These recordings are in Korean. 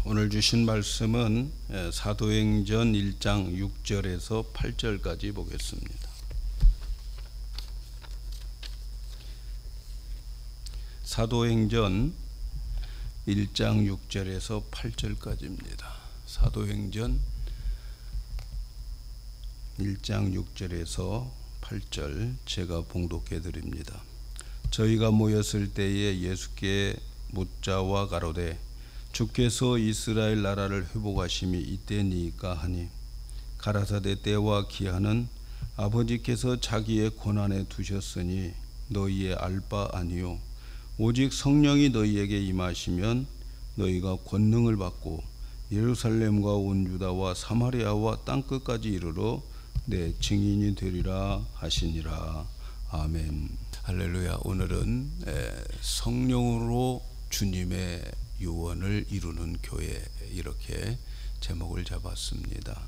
오늘 주신 말씀은 사도행전 1장 6절에서 8절까지 보겠습니다. 사도행전 1장 6절에서 8절까지입니다. 사도행전 1장 6절에서 8절 제가 봉독해 드립니다. 저희가 모였을 때에 예수께 묻자와 가로되 주께서 이스라엘 나라를 회복하심이 이때니까 하니 가라사대 때와 기한은 아버지께서 자기의 권한에 두셨으니 너희의 알 바 아니요 오직 성령이 너희에게 임하시면 너희가 권능을 받고 예루살렘과 온 유다와 사마리아와 땅끝까지 이르러 내 증인이 되리라 하시니라. 아멘. 할렐루야. 오늘은 성령으로 주님의 유언을 이루는 교회, 이렇게 제목을 잡았습니다.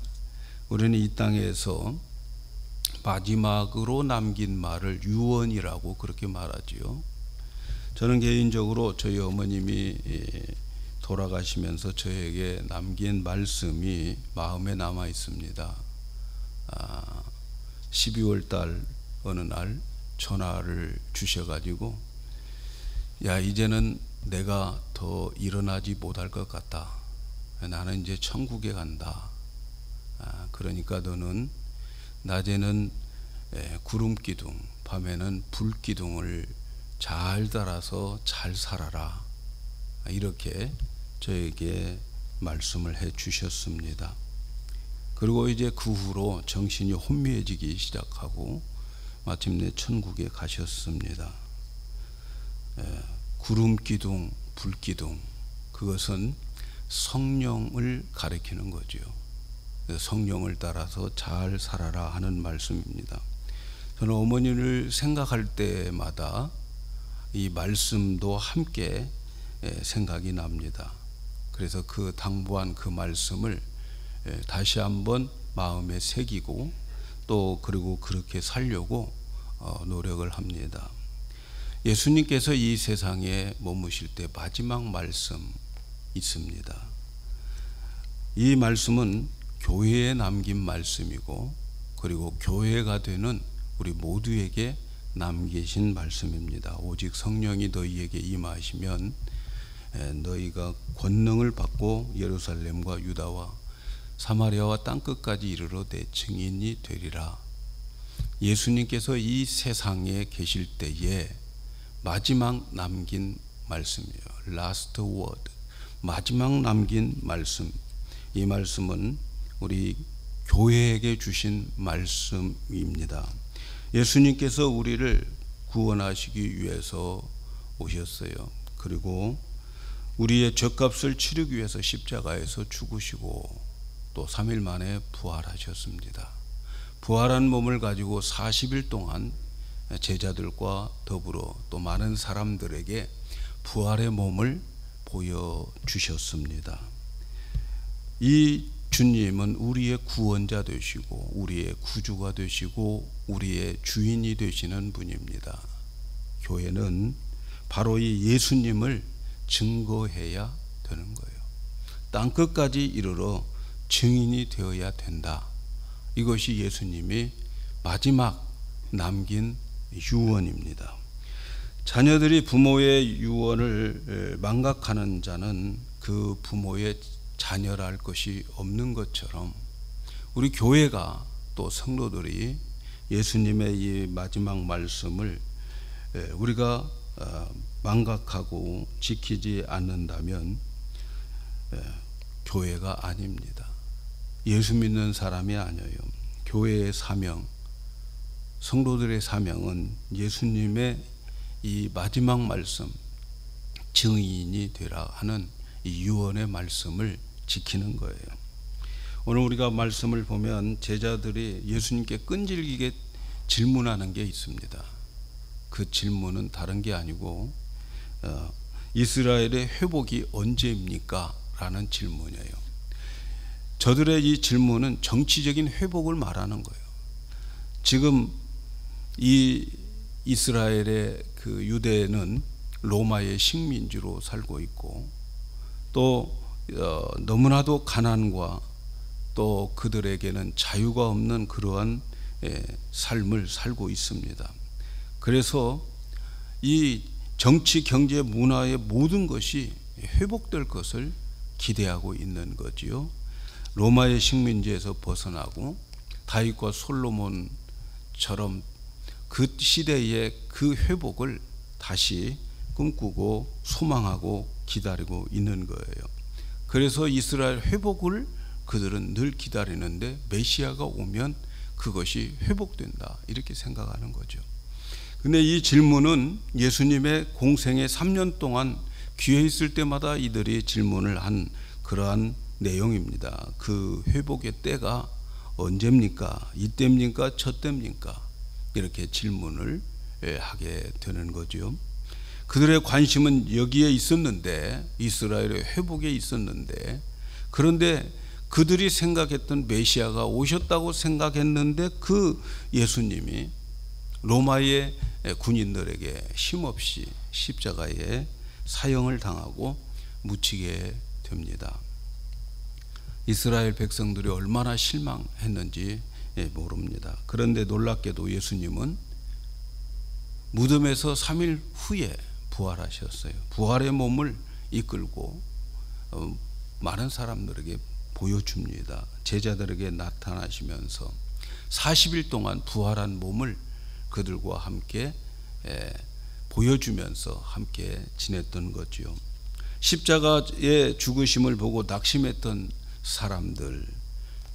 우리는 이 땅에서 마지막으로 남긴 말을 유언이라고 그렇게 말하지요. 저는 개인적으로 저희 어머님이 돌아가시면서 저에게 남긴 말씀이 마음에 남아 있습니다. 12월 달 어느 날 전화를 주셔가지고 야, 이제는 내가 더 일어나지 못할 것 같다. 나는 이제 천국에 간다. 그러니까 너는 낮에는 구름기둥, 밤에는 불기둥을 잘 따라서 잘 살아라. 이렇게 저에게 말씀을 해 주셨습니다. 그리고 이제 그 후로 정신이 혼미해지기 시작하고 마침내 천국에 가셨습니다. 구름기둥, 불기둥, 그것은 성령을 가리키는 거죠. 성령을 따라서 잘 살아라 하는 말씀입니다. 저는 어머니를 생각할 때마다 이 말씀도 함께 생각이 납니다. 그래서 그 당부한 그 말씀을 다시 한번 마음에 새기고 또 그리고 그렇게 살려고 노력을 합니다. 예수님께서 이 세상에 머무실 때 마지막 말씀 있습니다. 이 말씀은 교회에 남긴 말씀이고 그리고 교회가 되는 우리 모두에게 남기신 말씀입니다. 오직 성령이 너희에게 임하시면 너희가 권능을 받고 예루살렘과 유다와 사마리아와 땅끝까지 이르러 내 증인이 되리라. 예수님께서 이 세상에 계실 때에 마지막 남긴 말씀이에요. Last word. 마지막 남긴 말씀. 이 말씀은 우리 교회에게 주신 말씀입니다. 예수님께서 우리를 구원하시기 위해서 오셨어요. 그리고 우리의 죗값을 치르기 위해서 십자가에서 죽으시고 또 3일 만에 부활하셨습니다. 부활한 몸을 가지고 40일 동안 제자들과 더불어 또 많은 사람들에게 부활의 몸을 보여주셨습니다. 이 주님은 우리의 구원자 되시고 우리의 구주가 되시고 우리의 주인이 되시는 분입니다. 교회는 바로 이 예수님을 증거해야 되는 거예요. 땅끝까지 이르러 증인이 되어야 된다. 이것이 예수님이 마지막 남긴 유언입니다. 자녀들이 부모의 유언을 망각하는 자는 그 부모의 자녀랄 것이 없는 것처럼 우리 교회가 또 성도들이 예수님의 이 마지막 말씀을 우리가 망각하고 지키지 않는다면 교회가 아닙니다. 예수 믿는 사람이 아니에요. 교회의 사명, 성도들의 사명은 예수님의 이 마지막 말씀, 증인이 되라 하는 이 유언의 말씀을 지키는 거예요. 오늘 우리가 말씀을 보면 제자들이 예수님께 끈질기게 질문하는 게 있습니다. 그 질문은 다른 게 아니고 이스라엘의 회복이 언제입니까? 라는 질문이에요. 저들의 이 질문은 정치적인 회복을 말하는 거예요. 지금 이 이스라엘의 그 유대는 로마의 식민지로 살고 있고 또 너무나도 가난과 또 그들에게는 자유가 없는 그러한 삶을 살고 있습니다. 그래서 이 정치, 경제, 문화의 모든 것이 회복될 것을 기대하고 있는 거지요. 로마의 식민지에서 벗어나고 다윗과 솔로몬처럼 그 시대의 그 회복을 다시 꿈꾸고 소망하고 기다리고 있는 거예요. 그래서 이스라엘 회복을 그들은 늘 기다리는데 메시아가 오면 그것이 회복된다 이렇게 생각하는 거죠. 근데 이 질문은 예수님의 공생의 3년 동안 귀에 있을 때마다 이들이 질문을 한 그러한 내용입니다. 그 회복의 때가 언제입니까? 이때입니까? 저때입니까? 이렇게 질문을 하게 되는 거죠. 그들의 관심은 여기에 있었는데, 이스라엘의 회복에 있었는데, 그런데 그들이 생각했던 메시아가 오셨다고 생각했는데 그 예수님이 로마의 군인들에게 힘없이 십자가에 사형을 당하고 묻히게 됩니다. 이스라엘 백성들이 얼마나 실망했는지 모릅니다. 그런데 놀랍게도 예수님은 무덤에서 3일 후에 부활하셨어요. 부활의 몸을 이끌고 많은 사람들에게 보여줍니다. 제자들에게 나타나시면서 40일 동안 부활한 몸을 그들과 함께 보여주면서 함께 지냈던 거지요. 십자가의 죽으심을 보고 낙심했던 사람들,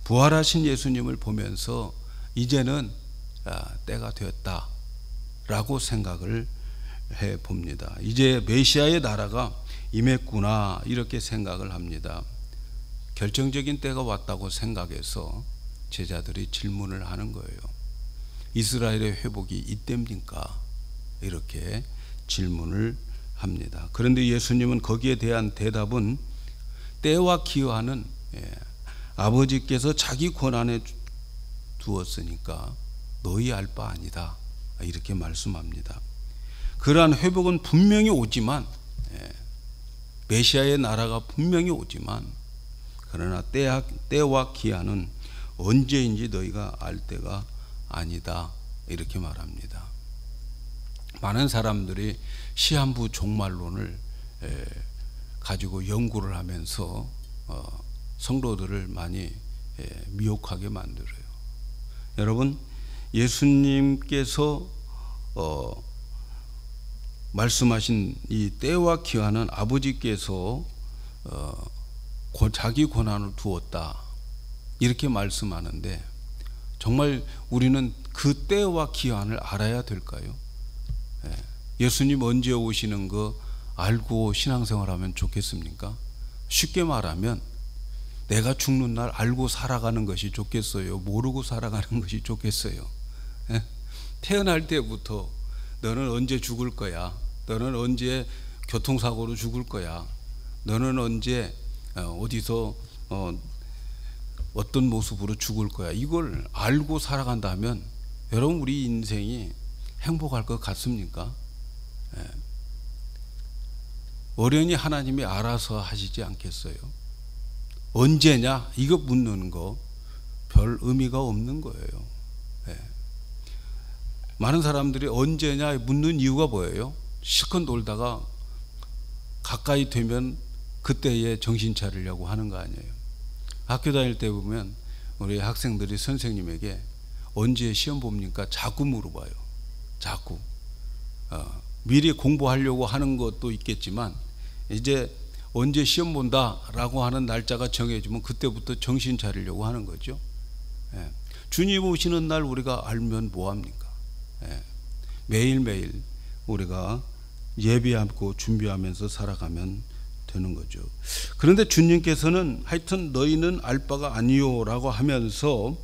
부활하신 예수님을 보면서 이제는 때가 되었다 라고 생각을 해 봅니다. 이제 메시아의 나라가 임했구나 이렇게 생각을 합니다. 결정적인 때가 왔다고 생각해서 제자들이 질문을 하는 거예요. 이스라엘의 회복이 이때입니까? 이렇게 질문을 합니다. 그런데 예수님은 거기에 대한 대답은 때와 기한은 아버지께서 자기 권한에 두었으니까 너희 알 바 아니다 이렇게 말씀합니다. 그러한 회복은 분명히 오지만, 메시아의 나라가 분명히 오지만, 그러나 때와 기한은 언제인지 너희가 알 때가 아니다 이렇게 말합니다. 많은 사람들이 시한부 종말론을 가지고 연구를 하면서 성도들을 많이 미혹하게 만들어요. 여러분, 예수님께서 말씀하신 이 때와 기한은 아버지께서 자기 권한을 두었다 이렇게 말씀하는데, 정말 우리는 그 때와 기한을 알아야 될까요? 예수님 언제 오시는 거 알고 신앙생활하면 좋겠습니까? 쉽게 말하면 내가 죽는 날 알고 살아가는 것이 좋겠어요? 모르고 살아가는 것이 좋겠어요? 태어날 때부터 너는 언제 죽을 거야? 너는 언제 교통사고로 죽을 거야? 너는 언제 어디서 어떤 모습으로 죽을 거야? 이걸 알고 살아간다면 여러분, 우리 인생이 행복할 것 같습니까? 어련히 하나님이 알아서 하시지 않겠어요? 언제냐? 이거 묻는 거 별 의미가 없는 거예요. 많은 사람들이 언제냐 묻는 이유가 뭐예요? 실컷 놀다가 가까이 되면 그때에 정신 차리려고 하는 거 아니에요? 학교 다닐 때 보면 우리 학생들이 선생님에게 언제 시험 봅니까? 자꾸 물어봐요. 자꾸. 미리 공부하려고 하는 것도 있겠지만 이제 언제 시험 본다라고 하는 날짜가 정해지면 그때부터 정신 차리려고 하는 거죠. 주님 오시는 날 우리가 알면 뭐합니까? 매일매일 우리가 예비하고 준비하면서 살아가면 되는 거죠. 그런데 주님께서는 하여튼 너희는 알 바가 아니요 라고 하면서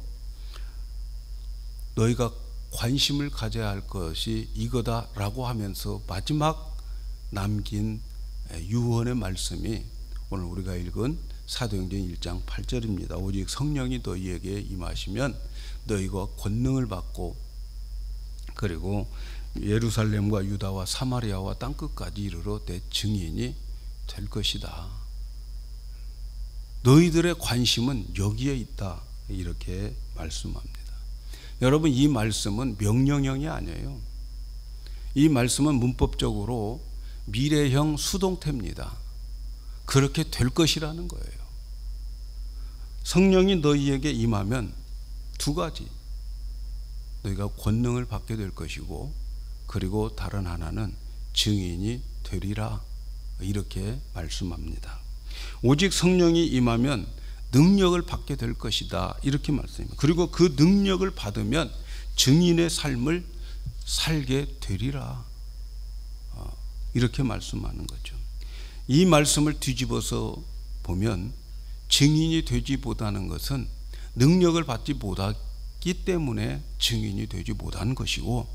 너희가 관심을 가져야 할 것이 이거다 라고 하면서 마지막 남긴 유언의 말씀이 오늘 우리가 읽은 사도행전 1장 8절입니다. 오직 성령이 너희에게 임하시면 너희가 권능을 받고 그리고 예루살렘과 유다와 사마리아와 땅끝까지 이르러 내 증인이 될 것이다. 너희들의 관심은 여기에 있다. 이렇게 말씀합니다. 여러분, 이 말씀은 명령형이 아니에요. 이 말씀은 문법적으로 미래형 수동태입니다. 그렇게 될 것이라는 거예요. 성령이 너희에게 임하면 두 가지, 너희가 권능을 받게 될 것이고, 그리고 다른 하나는 증인이 되리라. 이렇게 말씀합니다. 오직 성령이 임하면 능력을 받게 될 것이다. 이렇게 말씀합니다. 그리고 그 능력을 받으면 증인의 삶을 살게 되리라. 이렇게 말씀하는 거죠. 이 말씀을 뒤집어서 보면 증인이 되지 못하는 것은 능력을 받지 못하기 때문에 증인이 되지 못한 것이고,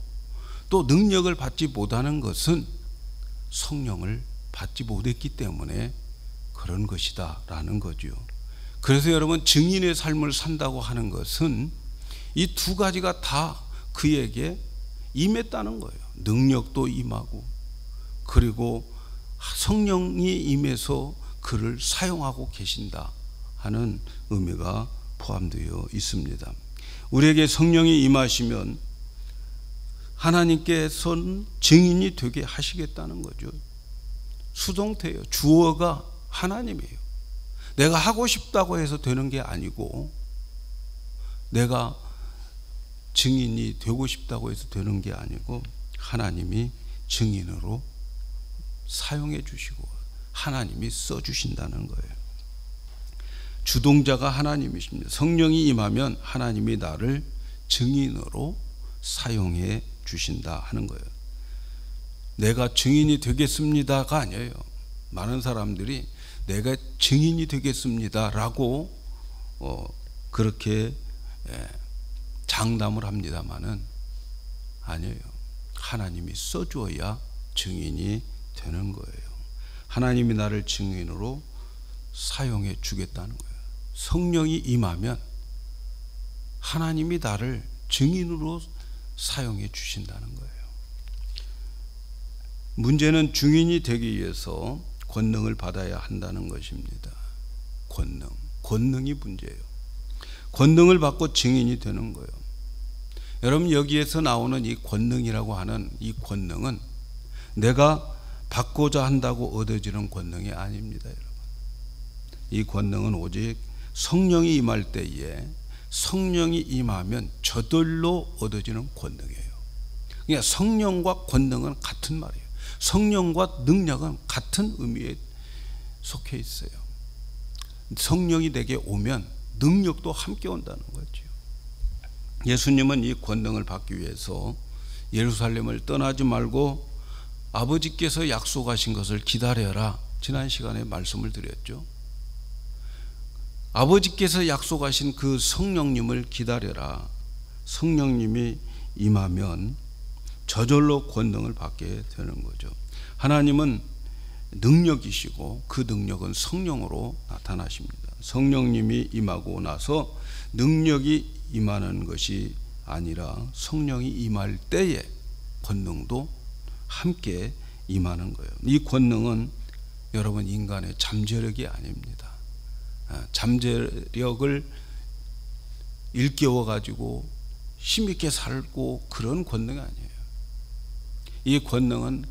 또 능력을 받지 못하는 것은 성령을 받지 못했기 때문에 그런 것이다 라는 거죠. 그래서 여러분, 증인의 삶을 산다고 하는 것은 이 두 가지가 다 그에게 임했다는 거예요. 능력도 임하고, 그리고 성령이 임해서 그를 사용하고 계신다 하는 의미가 포함되어 있습니다. 우리에게 성령이 임하시면 하나님께서는 증인이 되게 하시겠다는 거죠. 수동태예요. 주어가 하나님이에요. 내가 하고 싶다고 해서 되는 게 아니고, 내가 증인이 되고 싶다고 해서 되는 게 아니고, 하나님이 증인으로 사용해 주시고 하나님이 써주신다는 거예요. 주동자가 하나님이십니다. 성령이 임하면 하나님이 나를 증인으로 사용해 주신다 하는 거예요. 내가 증인이 되겠습니다가 아니에요. 많은 사람들이 내가 증인이 되겠습니다 라고 그렇게 장담을 합니다만은 아니에요. 하나님이 써주어야 증인이 되는 거예요. 하나님이 나를 증인으로 사용해 주겠다는 거예요. 성령이 임하면 하나님이 나를 증인으로 사용해 주신다는 거예요. 문제는 증인이 되기 위해서 권능을 받아야 한다는 것입니다. 권능이 문제예요. 권능을 받고 증인이 되는 거예요. 여러분, 여기에서 나오는 이 권능이라고 하는 이 권능은 내가 받고자 한다고 얻어지는 권능이 아닙니다, 여러분. 이 권능은 오직 성령이 임할 때에, 성령이 임하면 저절로 얻어지는 권능이에요. 그러니까 성령과 권능은 같은 말이에요. 성령과 능력은 같은 의미에 속해 있어요. 성령이 내게 오면 능력도 함께 온다는 거죠. 예수님은 이 권능을 받기 위해서 예루살렘을 떠나지 말고 아버지께서 약속하신 것을 기다려라. 지난 시간에 말씀을 드렸죠. 아버지께서 약속하신 그 성령님을 기다려라. 성령님이 임하면 저절로 권능을 받게 되는 거죠. 하나님은 능력이시고 그 능력은 성령으로 나타나십니다. 성령님이 임하고 나서 능력이 임하는 것이 아니라 성령이 임할 때에 권능도 함께 임하는 거예요. 이 권능은 여러분, 인간의 잠재력이 아닙니다. 잠재력을 일깨워 가지고 힘있게 살고 그런 권능이 아니에요. 이 권능은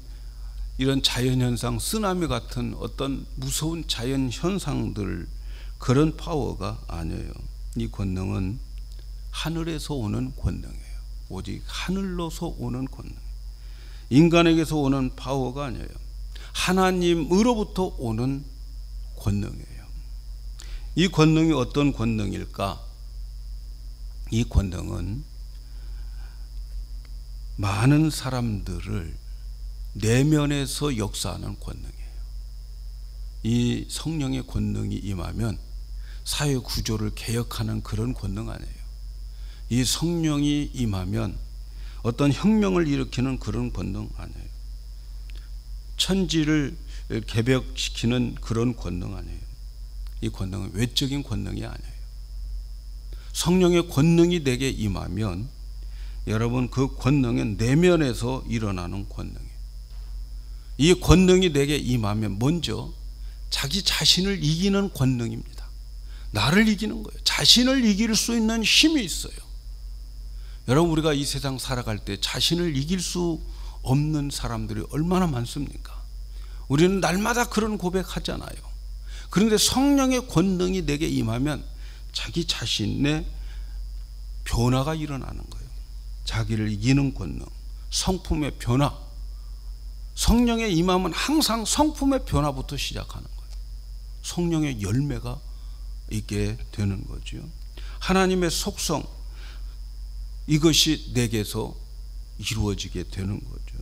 이런 자연현상, 쓰나미 같은 어떤 무서운 자연현상들, 그런 파워가 아니에요. 이 권능은 하늘에서 오는 권능이에요. 오직 하늘로서 오는 권능. 인간에게서 오는 파워가 아니에요. 하나님으로부터 오는 권능이에요. 이 권능이 어떤 권능일까? 이 권능은 많은 사람들을 내면에서 역사하는 권능이에요. 이 성령의 권능이 임하면 사회 구조를 개혁하는 그런 권능 아니에요. 이 성령이 임하면 어떤 혁명을 일으키는 그런 권능 아니에요. 천지를 개벽시키는 그런 권능 아니에요. 이 권능은 외적인 권능이 아니에요. 성령의 권능이 내게 임하면 여러분, 그 권능은 내면에서 일어나는 권능이에요. 이 권능이 내게 임하면 먼저 자기 자신을 이기는 권능입니다. 나를 이기는 거예요. 자신을 이길 수 있는 힘이 있어요. 여러분, 우리가 이 세상 살아갈 때 자신을 이길 수 없는 사람들이 얼마나 많습니까? 우리는 날마다 그런 고백하잖아요. 그런데 성령의 권능이 내게 임하면 자기 자신의 변화가 일어나는 거예요. 자기를 이기는 권능, 성품의 변화. 성령의 임함은 항상 성품의 변화부터 시작하는 거예요. 성령의 열매가 있게 되는 거죠. 하나님의 속성, 이것이 내게서 이루어지게 되는 거죠.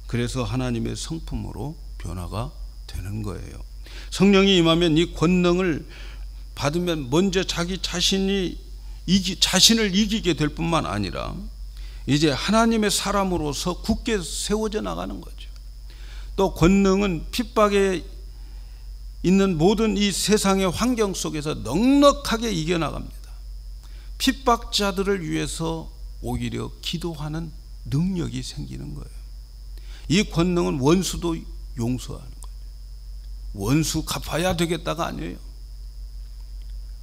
그래서 하나님의 성품으로 변화가 되는 거예요. 성령이 임하면 이 권능을 받으면 먼저 자기 자신을 이기게 될 뿐만 아니라 이제 하나님의 사람으로서 굳게 세워져 나가는 거죠. 또 권능은 핍박에 있는 모든 이 세상의 환경 속에서 넉넉하게 이겨나갑니다. 핍박자들을 위해서 오히려 기도하는 능력이 생기는 거예요. 이 권능은 원수도 용서하는 거예요. 원수 갚아야 되겠다가 아니에요.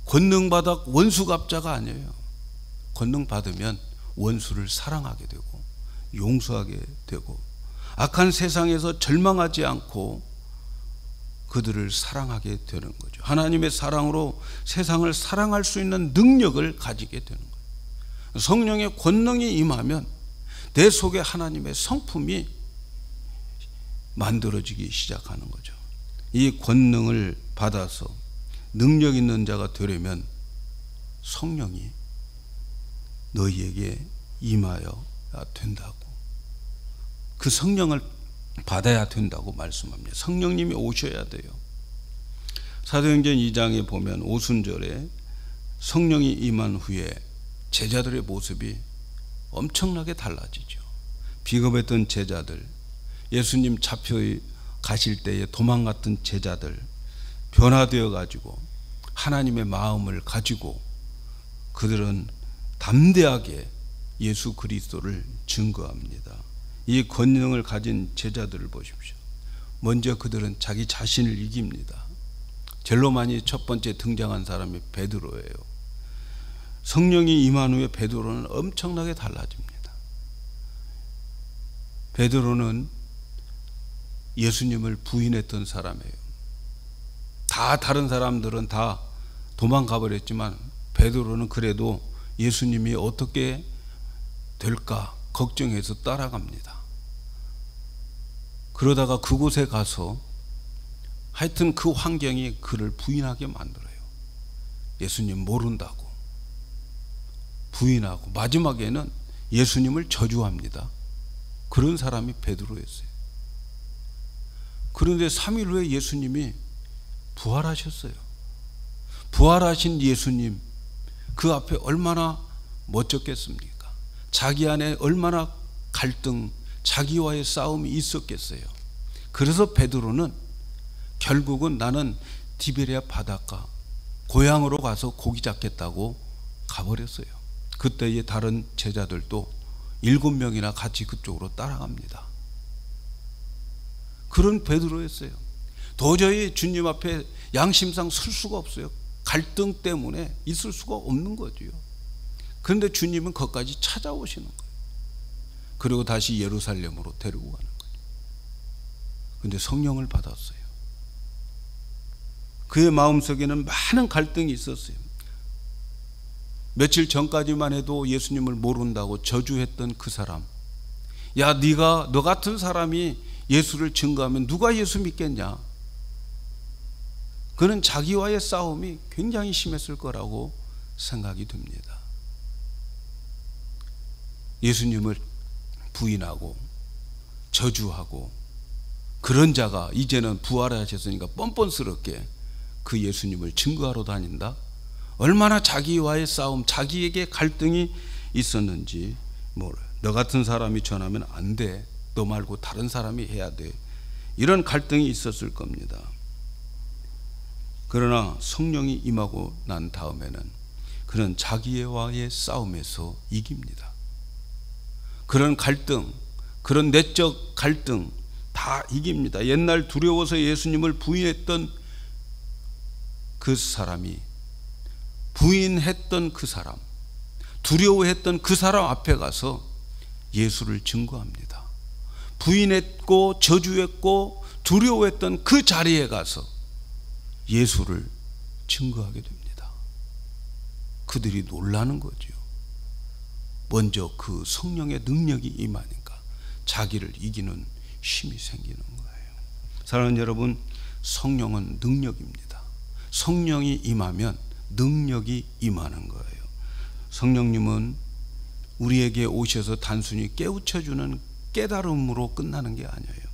권능 받아 원수 갚자가 아니에요. 권능 받으면 원수를 사랑하게 되고 용서하게 되고 악한 세상에서 절망하지 않고 그들을 사랑하게 되는 거죠. 하나님의 사랑으로 세상을 사랑할 수 있는 능력을 가지게 되는 거예요. 성령의 권능이 임하면 내 속에 하나님의 성품이 만들어지기 시작하는 거죠. 이 권능을 받아서 능력 있는 자가 되려면 성령이 너희에게 임하여야 된다고, 그 성령을 받아야 된다고 말씀합니다. 성령님이 오셔야 돼요. 사도행전 2장에 보면 오순절에 성령이 임한 후에 제자들의 모습이 엄청나게 달라지죠. 비겁했던 제자들, 예수님 잡혀 가실 때에 도망갔던 제자들 변화되어 가지고 하나님의 마음을 가지고 그들은 담대하게 예수 그리스도를 증거합니다. 이 권능을 가진 제자들을 보십시오. 먼저 그들은 자기 자신을 이깁니다. 제일 많이 첫 번째 등장한 사람이 베드로예요. 성령이 임한 후에 베드로는 엄청나게 달라집니다. 베드로는 예수님을 부인했던 사람이에요. 다른 사람들은 다 도망가 버렸지만 베드로는 그래도 예수님이 어떻게 될까 걱정해서 따라갑니다. 그러다가 그곳에 가서 하여튼 그 환경이 그를 부인하게 만들어요. 예수님 모른다고 부인하고 마지막에는 예수님을 저주합니다. 그런 사람이 베드로였어요. 그런데 3일 후에 예수님이 부활하셨어요. 부활하신 예수님, 그 앞에 얼마나 멋졌겠습니까? 자기 안에 얼마나 갈등, 자기와의 싸움이 있었겠어요. 그래서 베드로는 결국은 나는 디베랴 바닷가 고향으로 가서 고기 잡겠다고 가버렸어요. 그때의 다른 제자들도 7명이나 같이 그쪽으로 따라갑니다. 그런 베드로였어요. 도저히 주님 앞에 양심상 설 수가 없어요. 갈등 때문에 있을 수가 없는 거지요. 그런데 주님은 거기까지 찾아오시는 거예요. 그리고 다시 예루살렘으로 데리고 가는 거예요. 그런데 성령을 받았어요. 그의 마음속에는 많은 갈등이 있었어요. 며칠 전까지만 해도 예수님을 모른다고 저주했던 그 사람, 야 너 같은 사람이 예수를 증거하면 누가 예수 믿겠냐. 그는 자기와의 싸움이 굉장히 심했을 거라고 생각이 듭니다. 예수님을 부인하고 저주하고 그런 자가 이제는 부활하셨으니까 뻔뻔스럽게 그 예수님을 증거하러 다닌다. 얼마나 자기와의 싸움, 자기에게 갈등이 있었는지 몰라요. 너 같은 사람이 전하면 안 돼. 너 말고 다른 사람이 해야 돼. 이런 갈등이 있었을 겁니다. 그러나 성령이 임하고 난 다음에는 그는 자기와의 싸움에서 이깁니다. 그런 갈등, 그런 내적 갈등 다 이깁니다. 옛날 두려워서 예수님을 부인했던 그 사람이 부인했던 그 사람, 두려워했던 그 사람 앞에 가서 예수를 증거합니다. 부인했고 저주했고 두려워했던 그 자리에 가서 예수를 증거하게 됩니다. 그들이 놀라는 거죠. 먼저 그 성령의 능력이 임하니까 자기를 이기는 힘이 생기는 거예요. 사랑하는 여러분, 성령은 능력입니다. 성령이 임하면 능력이 임하는 거예요. 성령님은 우리에게 오셔서 단순히 깨우쳐주는 깨달음으로 끝나는 게 아니에요.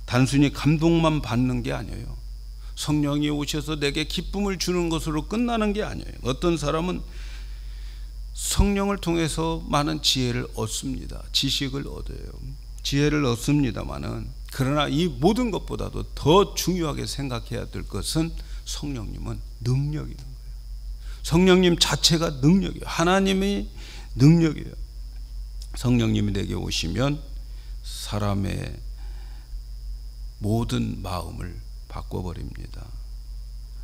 단순히 감동만 받는 게 아니에요. 성령이 오셔서 내게 기쁨을 주는 것으로 끝나는 게 아니에요. 어떤 사람은 성령을 통해서 많은 지혜를 얻습니다. 지식을 얻어요. 지혜를 얻습니다만은, 그러나 이 모든 것보다도 더 중요하게 생각해야 될 것은 성령님은 능력인 거예요. 성령님 자체가 능력이에요. 하나님의 능력이에요. 성령님이 내게 오시면 사람의 모든 마음을 바꿔버립니다.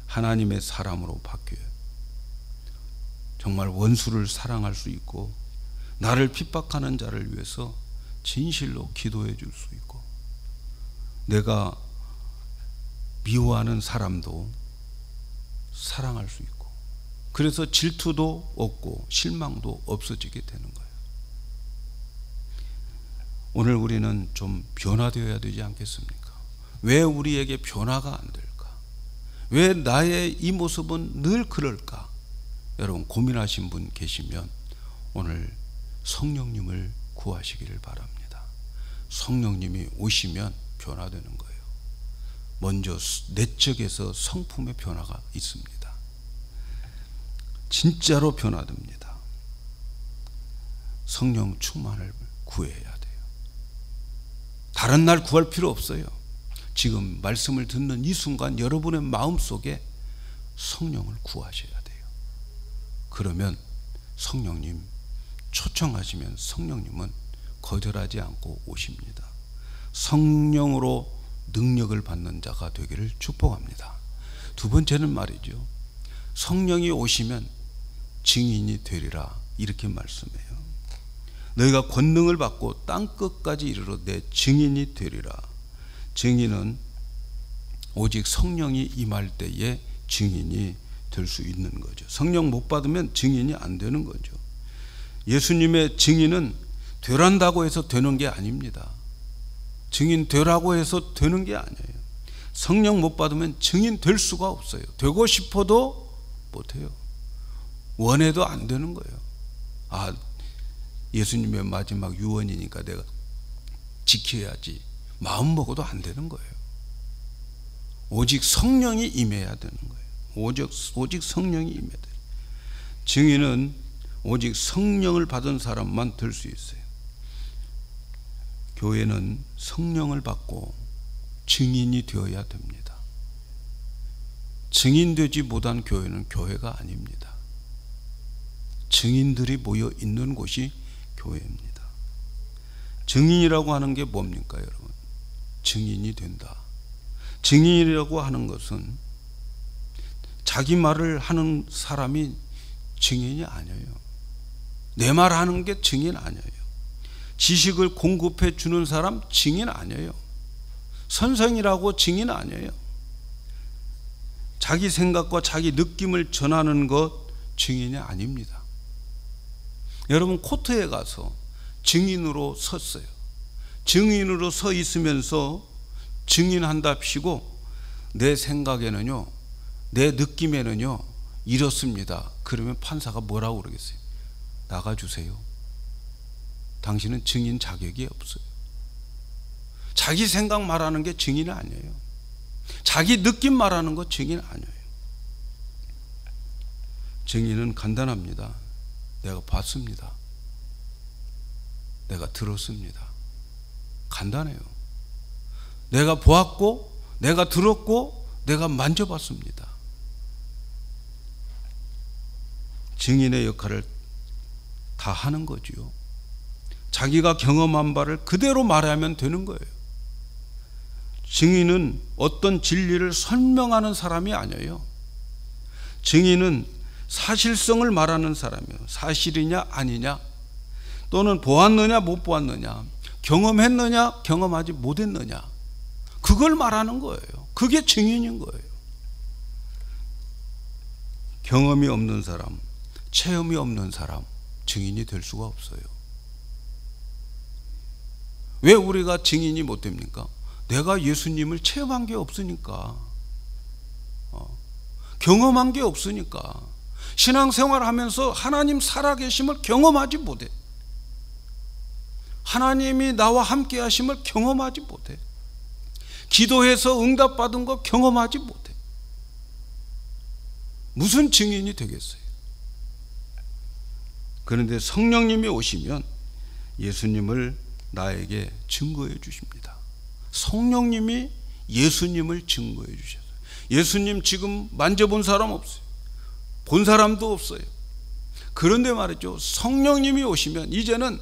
하나님의 사람으로 바뀌어요. 정말 원수를 사랑할 수 있고, 나를 핍박하는 자를 위해서 진실로 기도해 줄 수 있고, 내가 미워하는 사람도 사랑할 수 있고, 그래서 질투도 없고 실망도 없어지게 되는 거예요. 오늘 우리는 좀 변화되어야 되지 않겠습니까? 왜 우리에게 변화가 안 될까? 왜 나의 이 모습은 늘 그럴까? 여러분 고민하신 분 계시면 오늘 성령님을 구하시기를 바랍니다. 성령님이 오시면 변화되는 거예요. 먼저 내적에서 성품의 변화가 있습니다. 진짜로 변화됩니다. 성령 충만을 구해야 돼요. 다른 날 구할 필요 없어요. 지금 말씀을 듣는 이 순간 여러분의 마음속에 성령을 구하셔야 돼요. 그러면 성령님 초청하시면 성령님은 거절하지 않고 오십니다. 성령으로 능력을 받는 자가 되기를 축복합니다. 두 번째는 말이죠, 성령이 오시면 증인이 되리라, 이렇게 말씀해요. 너희가 권능을 받고 땅끝까지 이르러 내 증인이 되리라. 증인은 오직 성령이 임할 때에 증인이 될 수 있는 거죠. 성령 못 받으면 증인이 안 되는 거죠. 예수님의 증인은 되란다고 해서 되는 게 아닙니다. 증인 되라고 해서 되는 게 아니에요. 성령 못 받으면 증인 될 수가 없어요. 되고 싶어도 못해요. 원해도 안 되는 거예요. 아, 예수님의 마지막 유언이니까 내가 지켜야지, 마음 먹어도 안 되는 거예요. 오직 성령이 임해야 되는 거예요. 오직 성령이 임해야 돼요. 증인은 오직 성령을 받은 사람만 될 수 있어요. 교회는 성령을 받고 증인이 되어야 됩니다. 증인되지 못한 교회는 교회가 아닙니다. 증인들이 모여 있는 곳이 교회입니다. 증인이라고 하는 게 뭡니까, 여러분? 증인이 된다. 증인이라고 하는 것은 자기 말을 하는 사람이 증인이 아니에요. 내 말 하는 게 증인 아니에요. 지식을 공급해 주는 사람 증인 아니에요. 선생이라고 증인 아니에요. 자기 생각과 자기 느낌을 전하는 것 증인이 아닙니다. 여러분 코트에 가서 증인으로 섰어요. 증인으로 서 있으면서 증인한답시고 내 생각에는요, 내 느낌에는요 이렇습니다. 그러면 판사가 뭐라고 그러겠어요? 나가주세요. 당신은 증인 자격이 없어요. 자기 생각 말하는 게 증인이 아니에요. 자기 느낌 말하는 거 증인 아니에요. 증인은 간단합니다. 내가 봤습니다. 내가 들었습니다. 간단해요. 내가 보았고, 내가 들었고, 내가 만져봤습니다. 증인의 역할을 다 하는 거지요. 자기가 경험한 바를 그대로 말하면 되는 거예요. 증인은 어떤 진리를 설명하는 사람이 아니에요. 증인은 사실성을 말하는 사람이에요. 사실이냐 아니냐, 또는 보았느냐 못 보았느냐, 경험했느냐 경험하지 못했느냐, 그걸 말하는 거예요. 그게 증인인 거예요. 경험이 없는 사람, 체험이 없는 사람 증인이 될 수가 없어요. 왜 우리가 증인이 못 됩니까? 내가 예수님을 체험한 게 없으니까, 경험한 게 없으니까, 신앙생활 하면서 하나님 살아계심을 경험하지 못해. 하나님이 나와 함께 하심을 경험하지 못해. 기도해서 응답받은 거 경험하지 못해. 무슨 증인이 되겠어요? 그런데 성령님이 오시면 예수님을 나에게 증거해 주십니다. 성령님이 예수님을 증거해 주셔서, 예수님 지금 만져본 사람 없어요. 본 사람도 없어요. 그런데 말이죠, 성령님이 오시면 이제는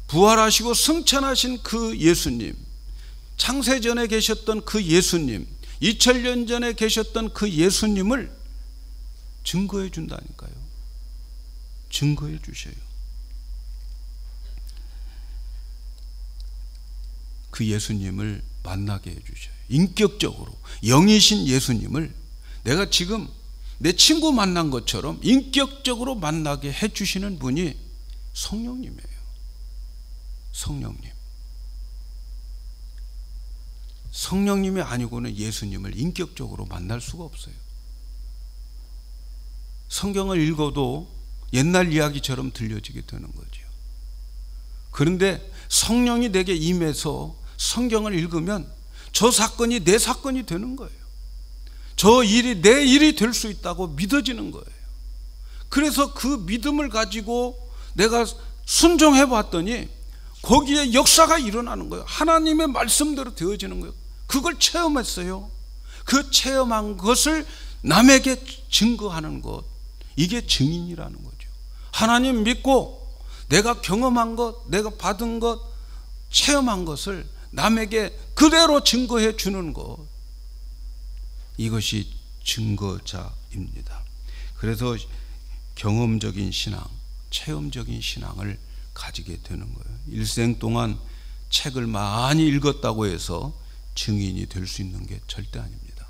부활하시고 승천하신 그 예수님, 창세전에 계셨던 그 예수님, 2000년 전에 계셨던 그 예수님을 증거해 준다니까요. 증거해 주셔요. 그 예수님을 만나게 해 주셔요. 인격적으로 영이신 예수님을 내가 지금 내 친구 만난 것처럼 인격적으로 만나게 해 주시는 분이 성령님이에요. 성령님. 성령님이 아니고는 예수님을 인격적으로 만날 수가 없어요. 성경을 읽어도 옛날 이야기처럼 들려지게 되는 거죠. 그런데 성령이 내게 임해서 성경을 읽으면 저 사건이 내 사건이 되는 거예요. 저 일이 내 일이 될 수 있다고 믿어지는 거예요. 그래서 그 믿음을 가지고 내가 순종해 봤더니 거기에 역사가 일어나는 거예요. 하나님의 말씀대로 되어지는 거예요. 그걸 체험했어요. 그 체험한 것을 남에게 증거하는 것, 이게 증인이라는 거죠. 하나님 믿고 내가 경험한 것, 내가 받은 것, 체험한 것을 남에게 그대로 증거해 주는 것, 이것이 증거자입니다. 그래서 경험적인 신앙, 체험적인 신앙을 가지게 되는 거예요. 일생 동안 책을 많이 읽었다고 해서 증인이 될 수 있는 게 절대 아닙니다.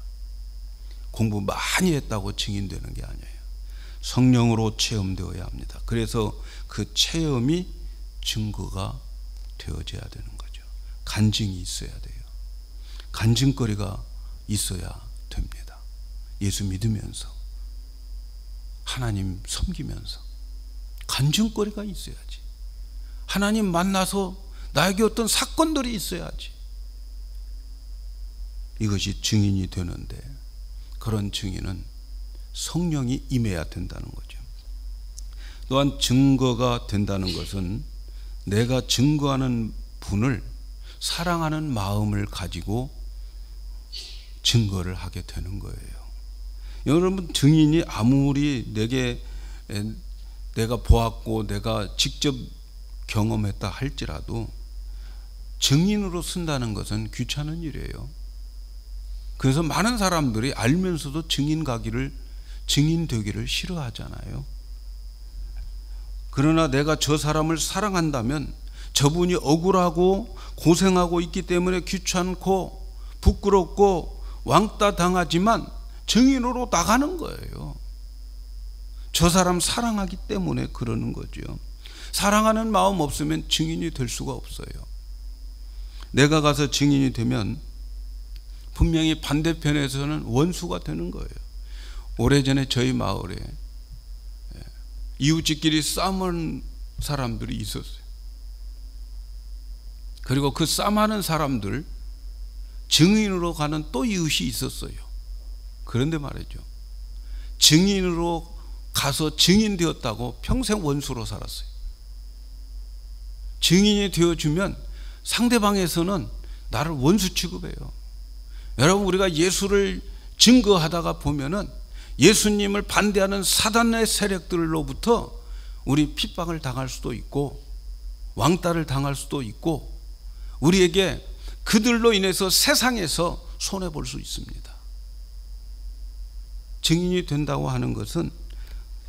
공부 많이 했다고 증인되는 게 아니에요. 성령으로 체험되어야 합니다. 그래서 그 체험이 증거가 되어져야 되는 거죠. 간증이 있어야 돼요. 간증거리가 있어야 됩니다. 예수 믿으면서, 하나님 섬기면서 간증거리가 있어야지. 하나님 만나서 나에게 어떤 사건들이 있어야지. 이것이 증인이 되는데, 그런 증인은 성령이 임해야 된다는 거죠. 또한 증거가 된다는 것은 내가 증거하는 분을 사랑하는 마음을 가지고 증거를 하게 되는 거예요. 여러분, 증인이 아무리 내가 보았고 내가 직접 경험했다 할지라도 증인으로 쓴다는 것은 귀찮은 일이에요. 그래서 많은 사람들이 알면서도 증인 되기를 싫어하잖아요. 그러나 내가 저 사람을 사랑한다면 저분이 억울하고 고생하고 있기 때문에 귀찮고 부끄럽고 왕따 당하지만 증인으로 나가는 거예요. 저 사람 사랑하기 때문에 그러는 거죠. 사랑하는 마음 없으면 증인이 될 수가 없어요. 내가 가서 증인이 되면 분명히 반대편에서는 원수가 되는 거예요. 오래전에 저희 마을에 이웃집끼리 싸우는 사람들이 있었어요. 그리고 그 싸움하는 사람들 증인으로 가는 또 이웃이 있었어요. 그런데 말이죠, 증인으로 가서 증인 되었다고 평생 원수로 살았어요. 증인이 되어주면 상대방에서는 나를 원수 취급해요. 여러분, 우리가 예수를 증거하다가 보면은 예수님을 반대하는 사단의 세력들로부터 우리 핍박을 당할 수도 있고 왕따를 당할 수도 있고, 우리에게 그들로 인해서 세상에서 손해볼 수 있습니다. 증인이 된다고 하는 것은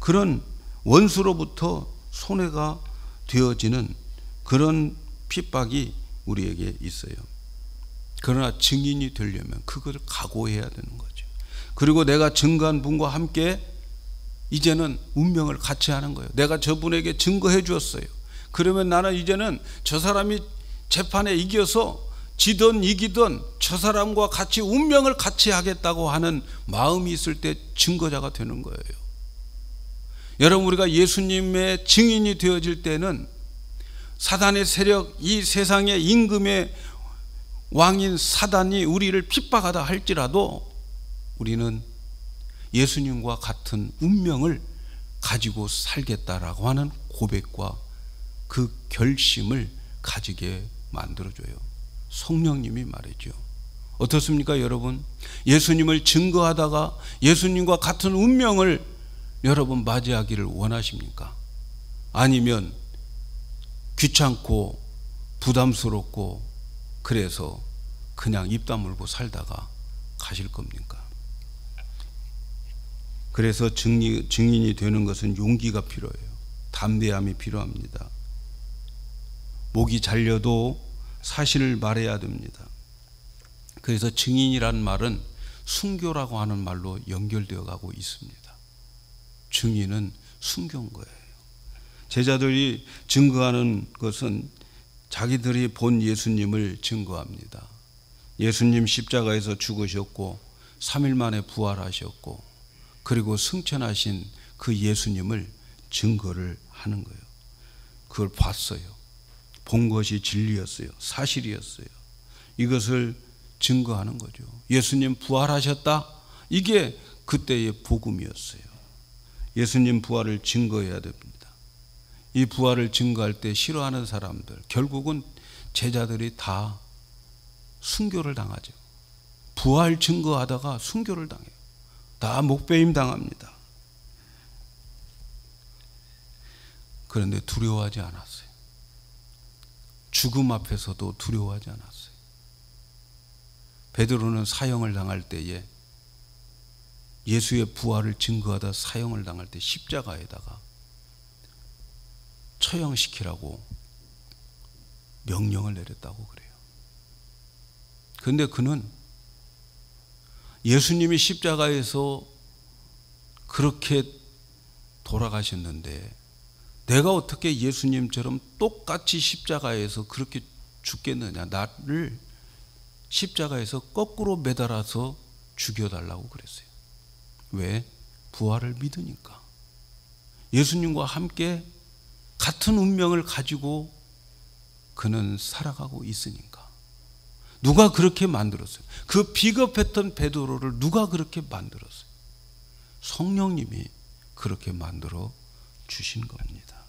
그런 원수로부터 손해가 되어지는 그런 핍박이 우리에게 있어요. 그러나 증인이 되려면 그것을 각오해야 되는 거죠. 그리고 내가 증거한 분과 함께 이제는 운명을 같이 하는 거예요. 내가 저분에게 증거해 주었어요. 그러면 나는 이제는 저 사람이 재판에 이겨서 지든 이기든 저 사람과 같이 운명을 같이 하겠다고 하는 마음이 있을 때 증거자가 되는 거예요. 여러분, 우리가 예수님의 증인이 되어질 때는 사단의 세력, 이 세상의 임금의 왕인 사단이 우리를 핍박하다 할지라도 우리는 예수님과 같은 운명을 가지고 살겠다라고 하는 고백과 그 결심을 가지게 만들어줘요. 성령님이 말이죠. 어떻습니까, 여러분? 예수님을 증거하다가 예수님과 같은 운명을 여러분 맞이하기를 원하십니까? 아니면 귀찮고 부담스럽고 그래서 그냥 입 다물고 살다가 가실 겁니까? 그래서 증인이 되는 것은 용기가 필요해요. 담대함이 필요합니다. 목이 잘려도 사실을 말해야 됩니다. 그래서 증인이란 말은 순교라고 하는 말로 연결되어 가고 있습니다. 증인은 순교인 거예요. 제자들이 증거하는 것은 자기들이 본 예수님을 증거합니다. 예수님 십자가에서 죽으셨고 3일 만에 부활하셨고 그리고 승천하신 그 예수님을 증거를 하는 거예요. 그걸 봤어요. 본 것이 진리였어요. 사실이었어요. 이것을 증거하는 거죠. 예수님 부활하셨다? 이게 그때의 복음이었어요. 예수님 부활을 증거해야 됩니다. 이 부활을 증거할 때 싫어하는 사람들, 결국은 제자들이 다 순교를 당하죠. 부활 증거하다가 순교를 당해요. 다 목배임 당합니다. 그런데 두려워하지 않았어요. 죽음 앞에서도 두려워하지 않았어요. 베드로는 사형을 당할 때에 예수의 부활을 증거하다 사형을 당할 때 십자가에다가 처형시키라고 명령을 내렸다고 그래요. 그런데 그는 예수님이 십자가에서 그렇게 돌아가셨는데 내가 어떻게 예수님처럼 똑같이 십자가에서 그렇게 죽겠느냐, 나를 십자가에서 거꾸로 매달아서 죽여달라고 그랬어요. 왜? 부활을 믿으니까. 예수님과 함께 같은 운명을 가지고 그는 살아가고 있으니까. 누가 그렇게 만들었어요? 그 비겁했던 베드로를 누가 그렇게 만들었어요? 성령님이 그렇게 만들어 주신 겁니다.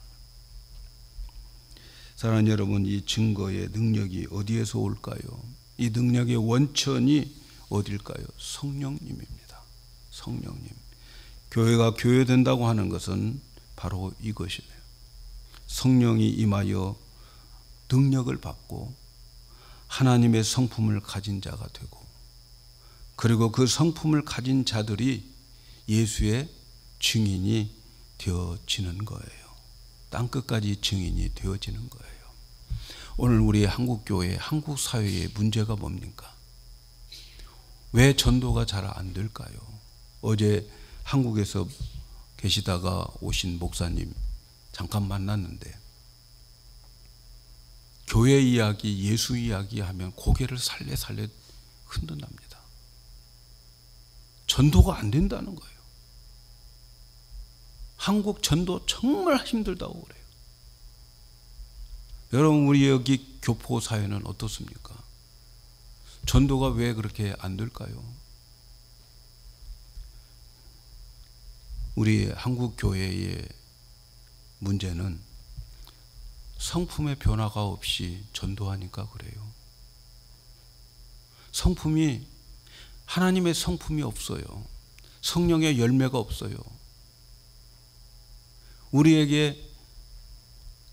사랑하는 여러분, 이 증거의 능력이 어디에서 올까요? 이 능력의 원천이 어딜까요? 성령님입니다. 성령님. 교회가 교회된다고 하는 것은 바로 이것이네요. 성령이 임하여 능력을 받고 하나님의 성품을 가진 자가 되고, 그리고 그 성품을 가진 자들이 예수의 증인이 되어지는 거예요. 땅끝까지 증인이 되어지는 거예요. 오늘 우리 한국교회, 한국사회의 문제가 뭡니까? 왜 전도가 잘 안 될까요? 어제 한국에서 계시다가 오신 목사님 잠깐 만났는데 교회 이야기, 예수 이야기 하면 고개를 살레살레 흔든답니다. 전도가 안 된다는 거예요. 한국 전도 정말 힘들다고 그래요. 여러분, 우리 여기 교포 사회는 어떻습니까? 전도가 왜 그렇게 안 될까요? 우리 한국 교회의 문제는 성품의 변화가 없이 전도하니까 그래요. 성품이, 하나님의 성품이 없어요. 성령의 열매가 없어요. 우리에게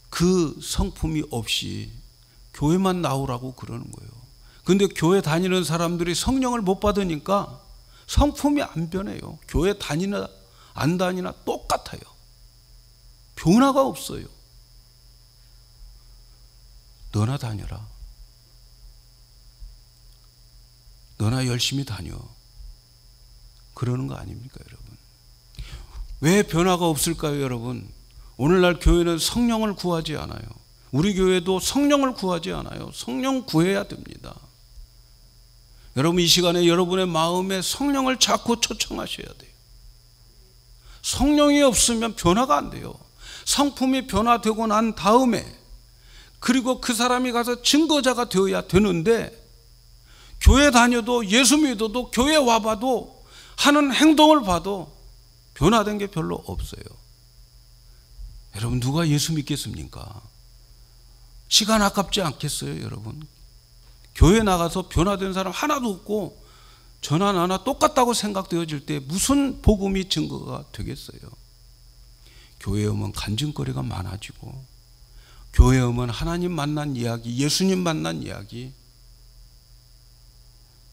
그 성품이 없이 교회만 나오라고 그러는 거예요. 그런데 교회 다니는 사람들이 성령을 못 받으니까 성품이 안 변해요. 교회 다니나 안 다니나 똑같아요. 변화가 없어요. 너나 다녀라. 너나 열심히 다녀. 그러는 거 아닙니까, 여러분? 왜 변화가 없을까요, 여러분? 오늘날 교회는 성령을 구하지 않아요. 우리 교회도 성령을 구하지 않아요. 성령 구해야 됩니다. 여러분, 이 시간에 여러분의 마음에 성령을 자꾸 초청하셔야 돼요. 성령이 없으면 변화가 안 돼요. 성품이 변화되고 난 다음에, 그리고 그 사람이 가서 증거자가 되어야 되는데, 교회 다녀도 예수 믿어도 교회 와봐도 하는 행동을 봐도 변화된 게 별로 없어요. 여러분, 누가 예수 믿겠습니까? 시간 아깝지 않겠어요, 여러분? 교회 나가서 변화된 사람 하나도 없고 저나 나나 똑같다고 생각되어질 때 무슨 복음이 증거가 되겠어요? 교회에 오면 간증거리가 많아지고, 교회에 오면 하나님 만난 이야기, 예수님 만난 이야기,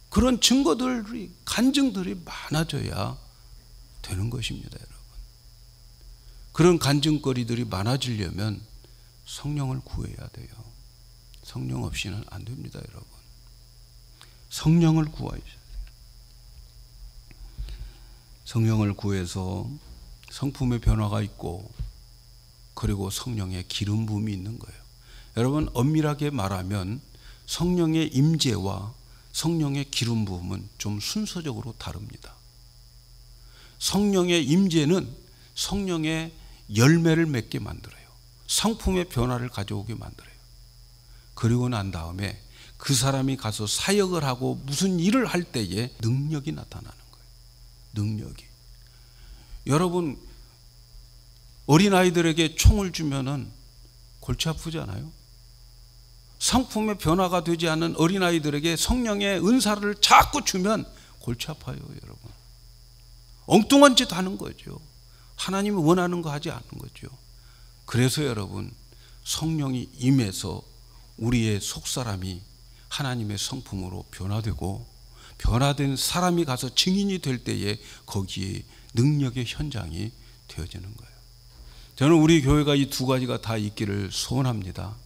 그런 증거들이, 간증들이 많아져야 되는 것입니다, 여러분. 그런 간증거리들이 많아지려면 성령을 구해야 돼요. 성령 없이는 안 됩니다, 여러분. 성령을 구하셔야 돼요. 성령을 구해서 성품의 변화가 있고, 그리고 성령의 기름 부음이 있는 거예요. 여러분, 엄밀하게 말하면 성령의 임재와 성령의 기름 부음은 좀 순서적으로 다릅니다. 성령의 임재는 성령의 열매를 맺게 만들어요. 성품의 변화를 가져오게 만들어요. 그리고 난 다음에 그 사람이 가서 사역을 하고 무슨 일을 할 때에 능력이 나타나는 거예요. 능력이. 여러분, 어린아이들에게 총을 주면은 골치 아프잖아요. 성품의 변화가 되지 않은 어린아이들에게 성령의 은사를 자꾸 주면 골치 아파요, 여러분. 엉뚱한 짓 하는 거죠. 하나님이 원하는 거 하지 않는 거죠. 그래서 여러분, 성령이 임해서 우리의 속사람이 하나님의 성품으로 변화되고, 변화된 사람이 가서 증인이 될 때에 거기에 능력의 현장이 되어지는 거예요. 저는 우리 교회가 이 두 가지가 다 있기를 소원합니다.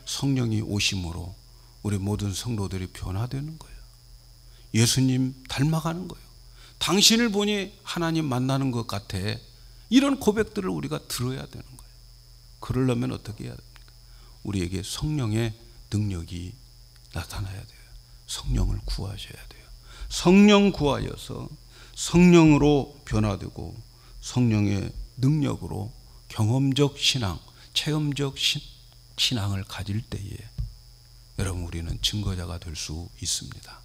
성령이 오심으로 우리 모든 성도들이 변화되는 거예요. 예수님 닮아가는 거예요. 당신을 보니 하나님 만나는 것 같아. 이런 고백들을 우리가 들어야 되는 거예요. 그러려면 어떻게 해야 됩니까? 우리에게 성령의 능력이 나타나야 돼요. 성령을 구하셔야 돼요. 성령 구하여서 성령으로 변화되고, 성령의 능력으로 경험적 신앙, 체험적 신앙을 가질 때에 여러분, 우리는 증거자가 될 수 있습니다.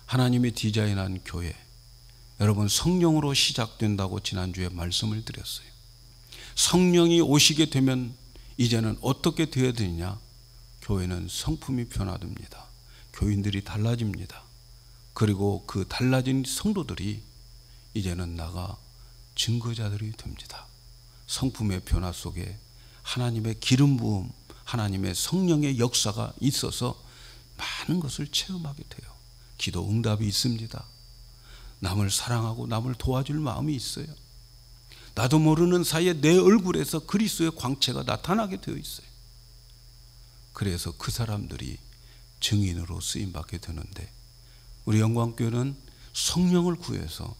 하나님이 디자인한 교회, 여러분, 성령으로 시작된다고 지난주에 말씀을 드렸어요. 성령이 오시게 되면 이제는 어떻게 되어야 되느냐? 교회는 성품이 변화됩니다. 교인들이 달라집니다. 그리고 그 달라진 성도들이 이제는 나가 증거자들이 됩니다. 성품의 변화 속에 하나님의 기름 부음, 하나님의 성령의 역사가 있어서 많은 것을 체험하게 돼요. 기도 응답이 있습니다. 남을 사랑하고 남을 도와줄 마음이 있어요. 나도 모르는 사이에 내 얼굴에서 그리스도의 광채가 나타나게 되어 있어요. 그래서 그 사람들이 증인으로 쓰임받게 되는데, 우리 영광교회는 성령을 구해서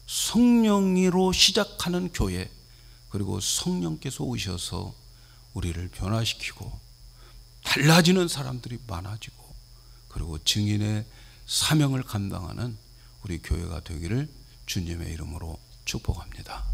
성령으로 시작하는 교회, 그리고 성령께서 오셔서 우리를 변화시키고 달라지는 사람들이 많아지고, 그리고 증인의 사명을 감당하는 우리 교회가 되기를 주님의 이름으로 축복합니다.